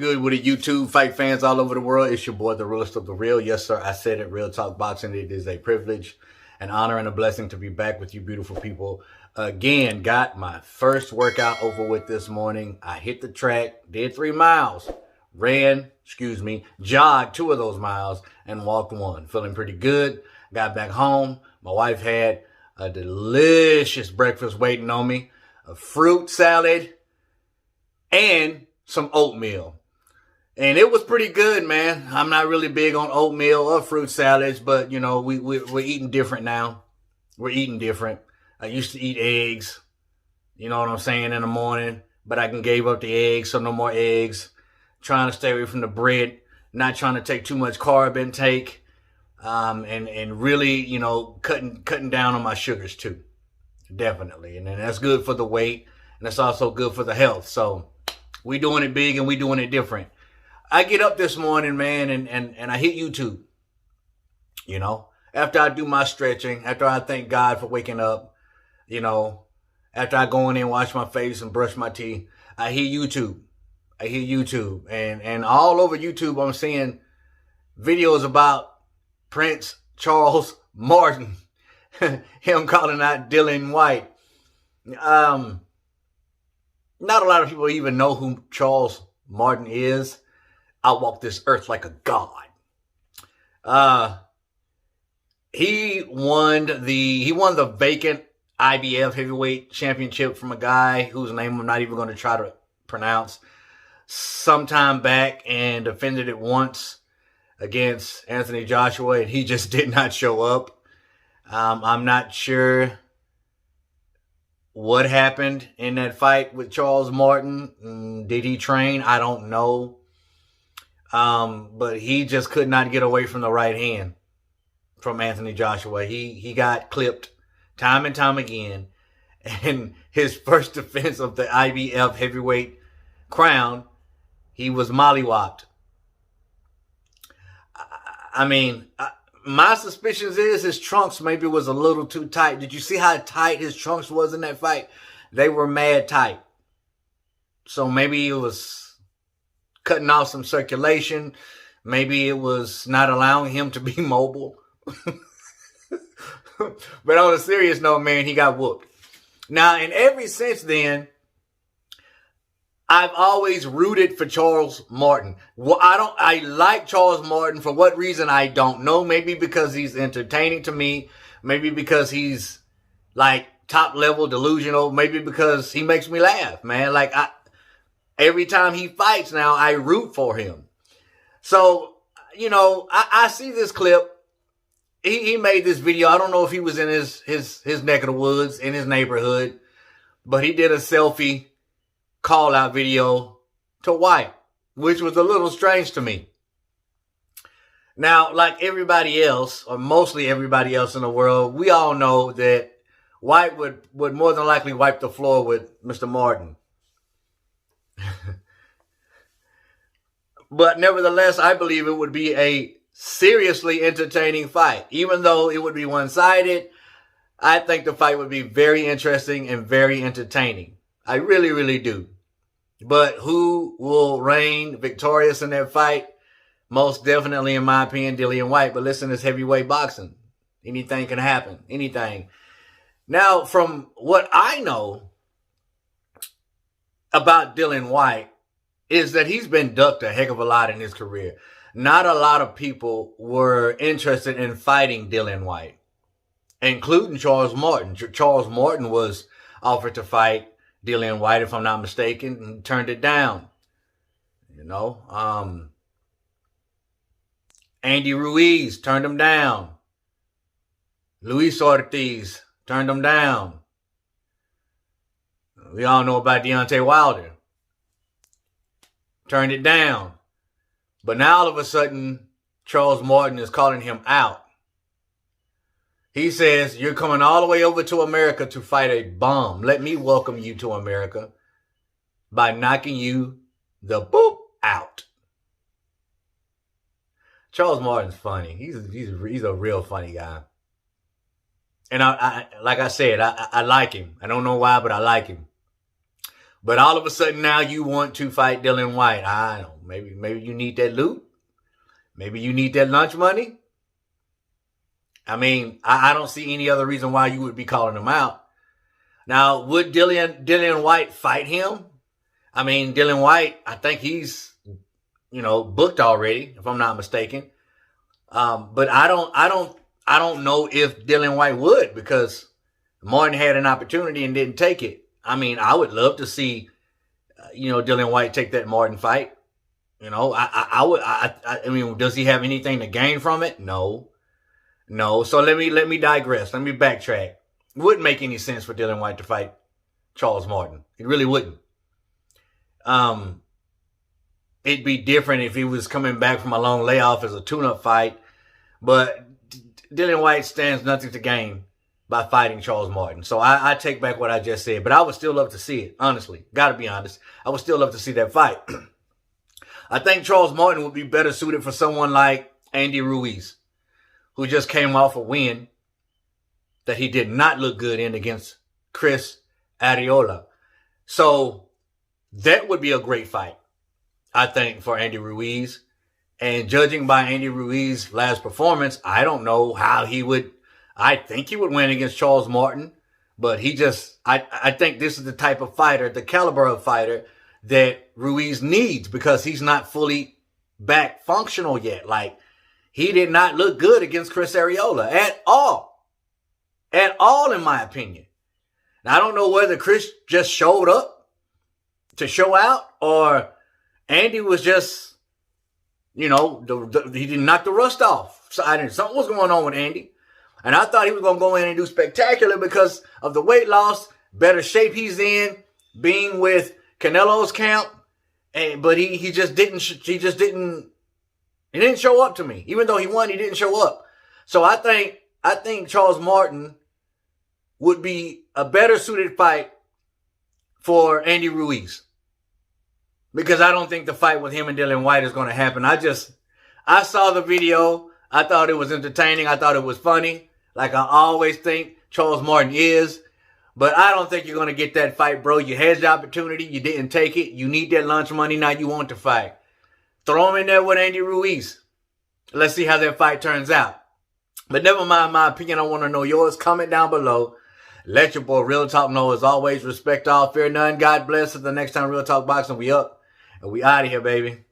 good with the YouTube fight fans all over the world? It's your boy, the realest of the real. Yes, sir, I said it. Real Talk Boxing. It is a privilege, an honor, and a blessing to be back with you beautiful people. Again, got my first workout over with this morning. I hit the track, did 3 miles, jogged 2 of those miles, and walked 1. Feeling pretty good. Got back home. My wife had a delicious breakfast waiting on me. A fruit salad and some oatmeal. And it was pretty good, man. I'm not really big on oatmeal or fruit salads, but, you know, we're eating different now. We're eating different. I used to eat eggs, you know what I'm saying, in the morning, but I gave up the eggs, so no more eggs. Trying to stay away from the bread, not trying to take too much carb intake, and really, you know, cutting down on my sugars too. Definitely. And then that's good for the weight, and it's also good for the health. So we doing it big and we doing it different. I get up this morning, man, and I hit YouTube. You know, after I do my stretching, after I thank God for waking up, you know, after I go in and wash my face and brush my teeth, I hit YouTube. And all over YouTube, I'm seeing videos about Prince Charles Martin, him calling out Dillian Whyte. Not a lot of people even know who Charles Martin is. I walk this earth like a god. He won the vacant IBF heavyweight championship from a guy whose name I'm not even going to try to pronounce sometime back, and defended it once against Anthony Joshua, and he just did not show up. I'm not sure what happened in that fight with Charles Martin. Did he train? I don't know. But he just could not get away from the right hand from Anthony Joshua. He got clipped time and time again. And his first defense of the IBF heavyweight crown, he was mollywopped. I mean, my suspicions is his trunks maybe was a little too tight. Did you see how tight his trunks was in that fight? They were mad tight. So maybe it was cutting off some circulation. Maybe it was not allowing him to be mobile. But on a serious note, man, he got whooped. Now, and ever since then, I've always rooted for Charles Martin. Well, I like Charles Martin. For what reason, I don't know. Maybe because he's entertaining to me. Maybe because he's like top level delusional. Maybe because he makes me laugh, man. Like every time he fights now, I root for him. So, you know, I see this clip. He made this video. I don't know if he was in his neck of the woods, in his neighborhood, but he did a selfie call out video to Whyte, which was a little strange to me. Now, like everybody else, or mostly everybody else in the world, we all know that Whyte would more than likely wipe the floor with Mr. Martin. But nevertheless, I believe it would be a seriously entertaining fight. Even though it would be one-sided, I think the fight would be very interesting and very entertaining. I really, really do. But who will reign victorious in that fight? Most definitely, in my opinion, Dillian Whyte. But listen, it's heavyweight boxing. Anything can happen. Anything. Now, from what I know about Dillian Whyte is that he's been ducked a heck of a lot in his career. Not a lot of people were interested in fighting Dillian Whyte, including Charles Martin. Charles Martin was offered to fight Dillian Whyte, if I'm not mistaken, and turned it down. You know, Andy Ruiz turned him down. Luis Ortiz turned him down. We all know about Deontay Wilder. Turned it down. But now all of a sudden, Charles Martin is calling him out. He says, you're coming all the way over to America to fight a bum. Let me welcome you to America by knocking you the boop out. Charles Martin's funny. He's a real funny guy. And I like I said, I like him. I don't know why, but I like him. But all of a sudden now you want to fight Dillian Whyte. I don't know. Maybe you need that loot. Maybe you need that lunch money. I mean, I don't see any other reason why you would be calling him out. Now, would Dillian Whyte fight him? I mean, Dillian Whyte, I think he's, booked already, if I'm not mistaken. But I don't know if Dillian Whyte would, because Martin had an opportunity and didn't take it. I mean, I would love to see, Dillian Whyte take that Martin fight. I mean, does he have anything to gain from it? No. So let me digress. Let me backtrack. It wouldn't make any sense for Dillian Whyte to fight Charles Martin. It really wouldn't. It'd be different if he was coming back from a long layoff as a tune-up fight. But Dillian Whyte stands nothing to gain by fighting Charles Martin. So I take back what I just said. But I would still love to see it, honestly. Got to be honest. I would still love to see that fight. I think Charles Martin would be better suited for someone like Andy Ruiz, who just came off a win that he did not look good in against Chris Arreola. So that would be a great fight, I think, for Andy Ruiz. And judging by Andy Ruiz's last performance, I don't know how he would. I think he would win against Charles Martin, but I think this is the type of fighter, the caliber of fighter that Ruiz needs, because he's not fully back functional yet. Like, he did not look good against Chris Arreola at all. At all, in my opinion. Now, I don't know whether Chris just showed up to show out, or Andy was just, he didn't knock the rust off. So something was going on with Andy. And I thought he was going to go in and do spectacular because of the weight loss, better shape he's in, being with Canelo's camp. But he just didn't show up to me. Even though he won, he didn't show up. So I think Charles Martin would be a better suited fight for Andy Ruiz, because I don't think the fight with him and Dillian Whyte is going to happen. I saw the video. I thought it was entertaining. I thought it was funny, like I always think Charles Martin is. But I don't think you're going to get that fight, bro. You had the opportunity. You didn't take it. You need that lunch money. Now you want to fight. Throw him in there with Andy Ruiz. Let's see how that fight turns out. But never mind my opinion. I want to know yours. Comment down below. Let your boy Real Talk know. As always, respect all, fear none. God bless. Until the next time, Real Talk Boxing, we up. And we out of here, baby.